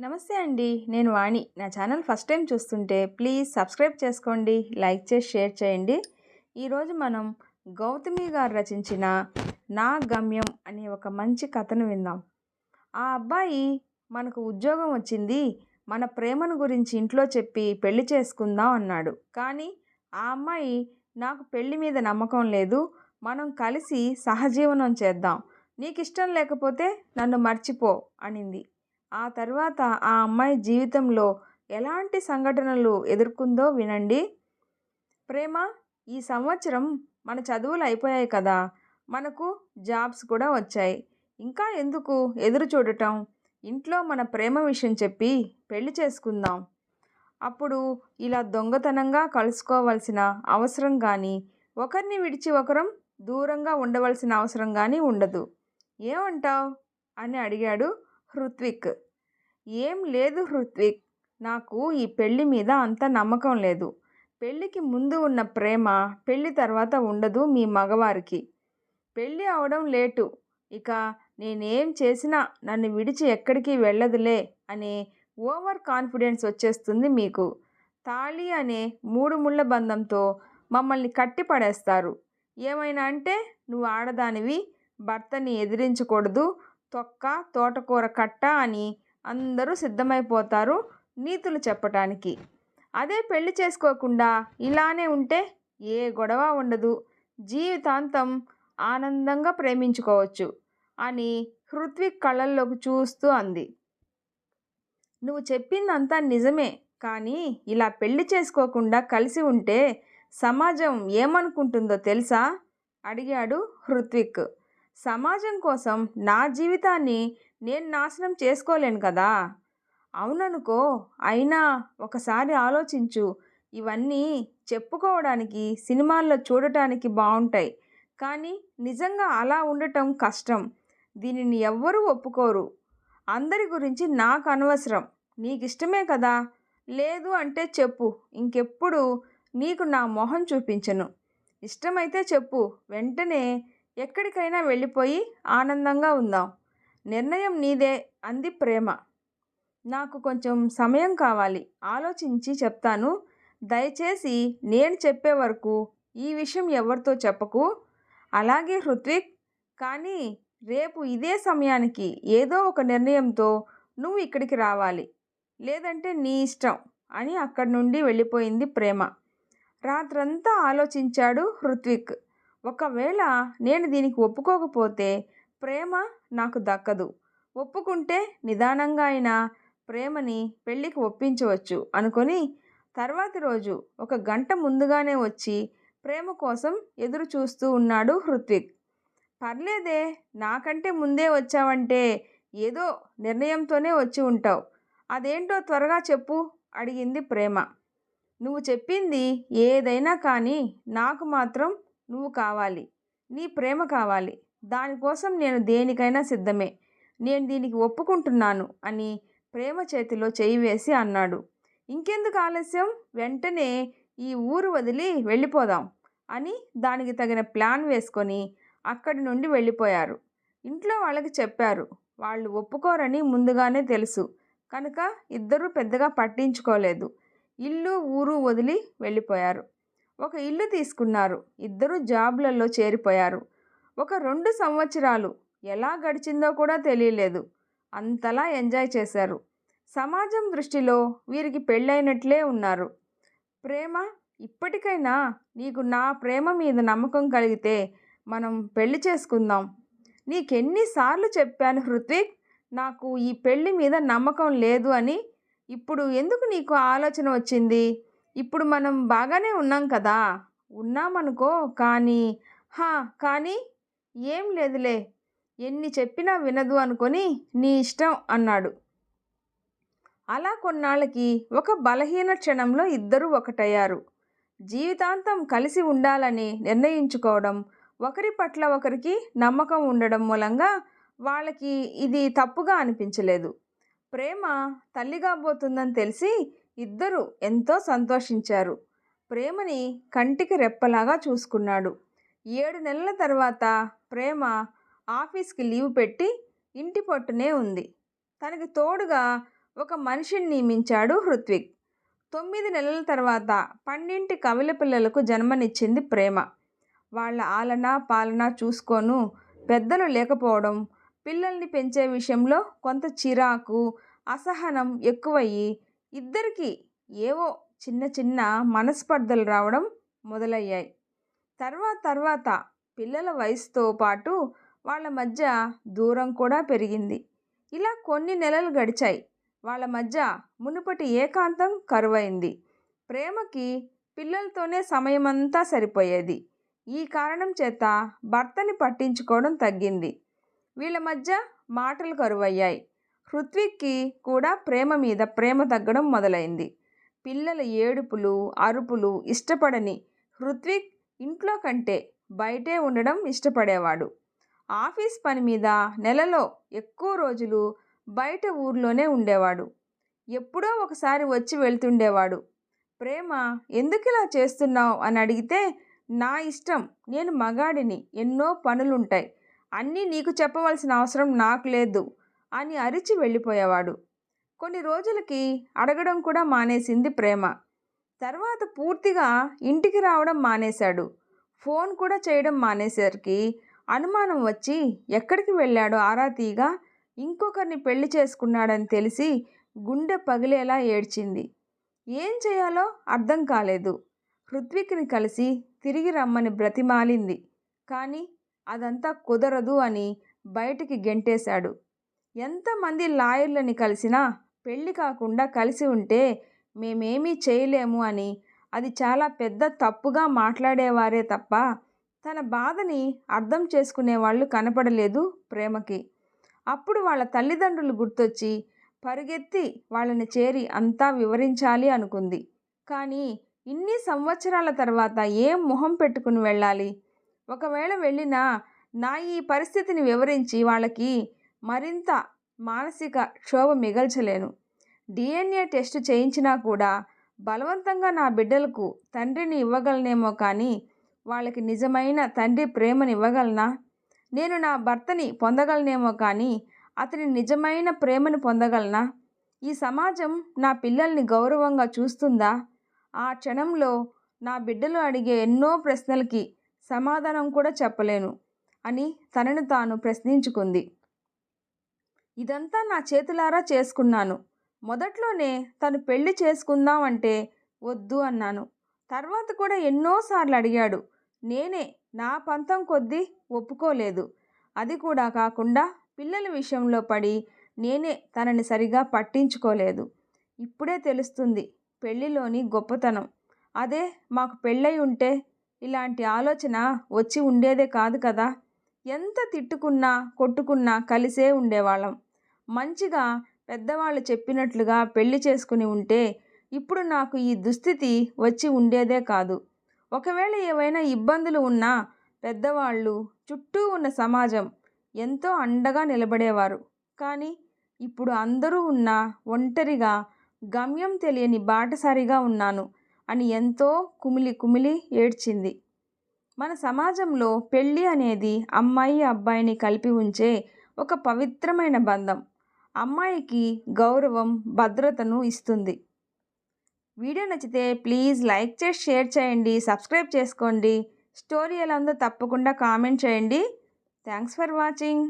నమస్తే అండి. నేను వాణి. నా ఛానల్ ఫస్ట్ టైం చూస్తుంటే ప్లీజ్ సబ్స్క్రైబ్ చేసుకోండి, లైక్ చేసి షేర్ చేయండి. ఈరోజు మనం గౌతమి గారు రచించిన నా గమ్యం అనే ఒక మంచి కథను విందాం. ఆ అబ్బాయి మనకు ఉద్యోగం వచ్చింది, మన ప్రేమను గురించి ఇంట్లో చెప్పి పెళ్లి చేసుకుందాం అన్నాడు. కానీ ఆ అమ్మాయి నాకు పెళ్లి మీద నమ్మకం లేదు, మనం కలిసి సహజీవనం చేద్దాం, నీకు ఇష్టం లేకపోతే నన్ను మర్చిపో అనింది. ఆ తర్వాత ఆ అమ్మాయి జీవితంలో ఎలాంటి సంఘటనలు ఎదుర్కొందో వినండి. ప్రేమ, ఈ సంవత్సరం మన చదువులు అయిపోయాయి కదా, మనకు జాబ్స్ కూడా వచ్చాయి, ఇంకా ఎందుకు ఎదురు చూడటం, ఇంట్లో మన ప్రేమ విషయం చెప్పి పెళ్లి చేసుకుందాం. అప్పుడు ఇలా దొంగతనంగా కలుసుకోవాల్సిన అవసరం కానీ, ఒకరిని విడిచి ఒకరం దూరంగా ఉండవలసిన అవసరం కానీ ఉండదు. ఏమంటావ్ అని అడిగాడు హృత్విక్. ఏం లేదు హృత్విక్, నాకు ఈ పెళ్ళి మీద అంత నమ్మకం లేదు. పెళ్ళికి ముందు ఉన్న ప్రేమ పెళ్ళి తర్వాత ఉండదు మీ మగవారికి. పెళ్ళి అవడం లేటు, ఇక నేనేం చేసినా నన్ను విడిచి ఎక్కడికి వెళ్ళదులే అనే ఓవర్ కాన్ఫిడెన్స్ వచ్చేస్తుంది మీకు. తాళి అనే మూడు ముళ్ళ బంధంతో మమ్మల్ని కట్టి పడేస్తారు. ఏమైనా అంటే నువ్వు ఆడదానివి, భర్తని ఎదిరించకూడదు, తొక్క తోటకూర కట్ట అని అందరూ సిద్ధమైపోతారు నీతులు చెప్పటానికి. అదే పెళ్లి చేసుకోకుండా ఇలానే ఉంటే ఏ గొడవ ఉండదు, జీవితాంతం ఆనందంగా ప్రేమించుకోవచ్చు అని హృత్విక్ కళ్ళల్లోకి చూస్తూ అంది. నువ్వు చెప్పిందంతా నిజమే, కానీ ఇలా పెళ్లి చేసుకోకుండా కలిసి ఉంటే సమాజం ఏమనుకుంటుందో తెలుసా అడిగాడు హృత్విక్. సమాజం కోసం నా జీవితాన్ని నేను నాశనం చేసుకోలేను కదా. అవుననుకో, అయినా ఒకసారి ఆలోచించు. ఇవన్నీ చెప్పుకోవడానికి, సినిమాల్లో చూడటానికి బాగుంటాయి, కానీ నిజంగా అలా ఉండటం కష్టం. దీనిని ఎవ్వరూ ఒప్పుకోరు. అందరి గురించి నాకు అనవసరం, నీకు ఇష్టమే కదా. లేదు అంటే చెప్పు, ఇంకెప్పుడు నీకు నా మొహం చూపించను. ఇష్టమైతే చెప్పు, వెంటనే ఎక్కడికైనా వెళ్ళిపోయి ఆనందంగా ఉందాం. నిర్ణయం నీదే అంది ప్రేమ. నాకు కొంచెం సమయం కావాలి, ఆలోచించి చెప్తాను. దయచేసి నేను చెప్పే వరకు ఈ విషయం ఎవరితో చెప్పకు. అలాగే హృత్విక్, కానీ రేపు ఇదే సమయానికి ఏదో ఒక నిర్ణయంతో నువ్వు ఇక్కడికి రావాలి, లేదంటే నీ ఇష్టం అని అక్కడి నుండి వెళ్ళిపోయింది ప్రేమ. రాత్రంతా ఆలోచించాడు హృత్విక్. ఒకవేళ నేను దీనికి ఒప్పుకోకపోతే ప్రేమ నాకు దక్కదు. ఒప్పుకుంటే నిదానంగా అయినా ప్రేమని పెళ్ళికి ఒప్పించవచ్చు అనుకొని తర్వాతి రోజు ఒక గంట ముందుగానే వచ్చి ప్రేమ కోసం ఎదురు చూస్తూ ఉన్నాడు హృత్విక్. పర్లేదే, నాకంటే ముందే వచ్చావంటే ఏదో నిర్ణయంతోనే వచ్చి ఉంటావు. అదేంటో త్వరగా చెప్పు అడిగింది ప్రేమ. నువ్వు చెప్పింది ఏదైనా కానీ నాకు మాత్రం నువ్వు కావాలి, నీ ప్రేమ కావాలి. దానికోసం నేను దేనికైనా సిద్ధమే. నేను దీనికి ఒప్పుకుంటున్నాను అని ప్రేమ చేతిలో చేయి వేసి అన్నాడు. ఇంకెందుకు ఆలస్యం, వెంటనే ఈ ఊరు వదిలి వెళ్ళిపోదాం అని దానికి తగిన ప్లాన్ వేసుకొని అక్కడి నుండి వెళ్ళిపోయారు. ఇంట్లో వాళ్ళకి చెప్పారు. వాళ్ళు ఒప్పుకోరని ముందుగానే తెలుసు కనుక ఇద్దరూ పెద్దగా పట్టించుకోలేదు. ఇల్లు ఊరు వదిలి వెళ్ళిపోయారు. ఒక ఇల్లు తీసుకున్నారు. ఇద్దరు జాబ్లలో చేరిపోయారు. ఒక 2 సంవత్సరాలు ఎలా గడిచిందో కూడా తెలియలేదు. అంతలా ఎంజాయ్ చేశారు. సమాజం దృష్టిలో వీరికి పెళ్ళైనట్లే ఉన్నారు. ప్రేమ, ఇప్పటికైనా నీకు నా ప్రేమ మీద నమ్మకం కలిగితే మనం పెళ్లి చేసుకుందాం. నీకెన్నిసార్లు చెప్పాను హృత్విక్, నాకు ఈ పెళ్లి మీద నమ్మకం లేదు అని. ఇప్పుడు ఎందుకు నీకు ఆలోచన వచ్చింది? ఇప్పుడు మనం బాగానే ఉన్నాం కదా. ఉన్నామనుకో, కానీ కానీ ఏం లేదులే, ఎన్ని చెప్పినా వినదు అనుకొని నీ ఇష్టం అన్నాడు. అలా కొన్నాళ్ళకి ఒక బలహీన క్షణంలో ఇద్దరూ ఒకటయ్యారు. జీవితాంతం కలిసి ఉండాలని నిర్ణయించుకోవడం, ఒకరి పట్ల ఒకరికి నమ్మకం ఉండడం మూలంగా వాళ్ళకి ఇది తప్పుగా అనిపించలేదు. ప్రేమ తల్లి కాబోతుందని తెలిసి ఇద్దరూ ఎంతో సంతోషించారు. ప్రేమని కంటికి రెప్పలాగా చూసుకున్నాడు. 7 నెలల తర్వాత ప్రేమ ఆఫీస్కి లీవ్ పెట్టి ఇంటి పట్టునే ఉంది. తనకి తోడుగా ఒక మనిషిని నియమించాడు హృత్విక్. 9 నెలల తర్వాత 12 కవల పిల్లలకు జన్మనిచ్చింది ప్రేమ. వాళ్ళ ఆలన పాలన చూసుకోను పెద్దలు లేకపోవడం, పిల్లల్ని పెంచే విషయంలో కొంత చిరాకు, అసహనం ఎక్కువయ్యి ఇద్దరికీ ఏవో చిన్న చిన్న మనస్పర్ధలు రావడం మొదలయ్యాయి. తర్వాత పిల్లల వయసుతో పాటు వాళ్ళ మధ్య దూరం కూడా పెరిగింది. ఇలా కొన్ని నెలలు గడిచాయి. వాళ్ళ మధ్య మునుపటి ఏకాంతం కరువైంది. ప్రేమకి పిల్లలతోనే సమయమంతా సరిపోయేది. ఈ కారణం చేత భర్తని పట్టించుకోవడం తగ్గింది. వీళ్ళ మధ్య మాటలు కరువయ్యాయి. హృత్విక్కి కూడా ప్రేమ మీద ప్రేమ తగ్గడం మొదలైంది. పిల్లల ఏడుపులు, అరుపులు ఇష్టపడని హృత్విక్ ఇంట్లో కంటే బయటే ఉండడం ఇష్టపడేవాడు. ఆఫీస్ పని మీద నెలలో ఎక్కువ రోజులు బయట ఊర్లోనే ఉండేవాడు. ఎప్పుడో ఒకసారి వచ్చి వెళ్తుండేవాడు. ప్రేమ ఎందుకిలా చేస్తున్నావు అని అడిగితే, నా ఇష్టం, నేను మగాడిని, ఎన్నో పనులుంటాయి, అన్నీ నీకు చెప్పవలసిన అవసరం నాకు లేదు అని అరిచి వెళ్ళిపోయేవాడు. కొన్ని రోజులకి అడగడం కూడా మానేసింది ప్రేమ. తర్వాత పూర్తిగా ఇంటికి రావడం మానేశాడు. ఫోన్ కూడా చేయడం మానేసరికి అనుమానం వచ్చి ఎక్కడికి వెళ్ళాడో ఆరా తీయగా ఇంకొకరిని పెళ్లి చేసుకున్నాడని తెలిసి గుండె పగిలేలా ఏడ్చింది. ఏం చేయాలో అర్థం కాలేదు. హృత్విక్ని కలిసి తిరిగి రమ్మని బ్రతిమాలింది. కానీ అదంతా కుదరదు అని బయటికి గెంటేశాడు. ఎంతమంది లాయర్లని కలిసినా పెళ్లి కాకుండా కలిసి ఉంటే మేమేమీ చేయలేము అని అది చాలా పెద్ద తప్పుగా మాట్లాడేవారే తప్ప తన బాధని అర్థం చేసుకునేవాళ్ళు కనపడలేదు ప్రేమకి. అప్పుడు వాళ్ళ తల్లిదండ్రులు గుర్తొచ్చి పరుగెత్తి వాళ్ళని చేరి అంతా వివరించాలి అనుకుంది. కానీ ఇన్ని సంవత్సరాల తర్వాత ఏం మొహం పెట్టుకుని వెళ్ళాలి? ఒకవేళ వెళ్ళినా నా ఈ పరిస్థితిని వివరించి వాళ్ళకి మరింత మానసిక క్షోభ మిగల్చలేను. DNA టెస్ట్ చేయించినా కూడా బలవంతంగా నా బిడ్డలకు తండ్రిని ఇవ్వగలనేమో కానీ వాళ్ళకి నిజమైన తండ్రి ప్రేమని ఇవ్వగలనా? నేను నా భర్తని పొందగలనేమో కానీ అతని నిజమైన ప్రేమను పొందగలనా? ఈ సమాజం నా పిల్లల్ని గౌరవంగా చూస్తుందా? ఆ క్షణంలో నా బిడ్డలు అడిగే ఎన్నో ప్రశ్నలకి సమాధానం కూడా చెప్పలేను అని తనను తాను ప్రశ్నించుకుంది. ఇదంతా నా చేతులారా చేసుకున్నాను. మొదట్లోనే తను పెళ్లి చేసుకుందాం అంటే వద్దు అన్నాను. తర్వాత కూడా ఎన్నోసార్లు అడిగాడు. నేనే నా పంతం కొద్దీ ఒప్పుకోలేదు. అది కూడా కాకుండా పిల్లల విషయంలో పడి నేనే తనని సరిగా పట్టించుకోలేదు. ఇప్పుడే తెలుస్తుంది పెళ్లిలోని గొప్పతనం. అదే మాకు పెళ్ళై ఉంటే ఇలాంటి ఆలోచన వచ్చి ఉండేదే కాదు కదా. ఎంత తిట్టుకున్నా కొట్టుకున్నా కలిసే ఉండేవాళ్ళం. మంచిగా పెద్దవాళ్ళు చెప్పినట్లుగా పెళ్లి చేసుకుని ఉంటే ఇప్పుడు నాకు ఈ దుస్థితి వచ్చి ఉండేదే కాదు. ఒకవేళ ఏవైనా ఇబ్బందులు ఉన్నా పెద్దవాళ్ళు, చుట్టూ ఉన్న సమాజం ఎంతో అండగా నిలబడేవారు. కానీ ఇప్పుడు అందరూ ఉన్నా ఒంటరిగా, గమ్యం తెలియని బాటసారిగా ఉన్నాను అని ఎంతో కుమిలి కుమిలి ఏడ్చింది. మన సమాజంలో పెళ్ళి అనేది అమ్మాయి అబ్బాయిని కలిపి ఉంచే ఒక పవిత్రమైన బంధం. అమ్మాయికి గౌరవం, భద్రతను ఇస్తుంది. వీడియో నచ్చితే ప్లీజ్ లైక్ చేసి షేర్ చేయండి, సబ్స్క్రైబ్ చేసుకోండి. స్టోరీ ఎలా ఉందో తప్పకుండా కామెంట్ చేయండి. Thanks for watching.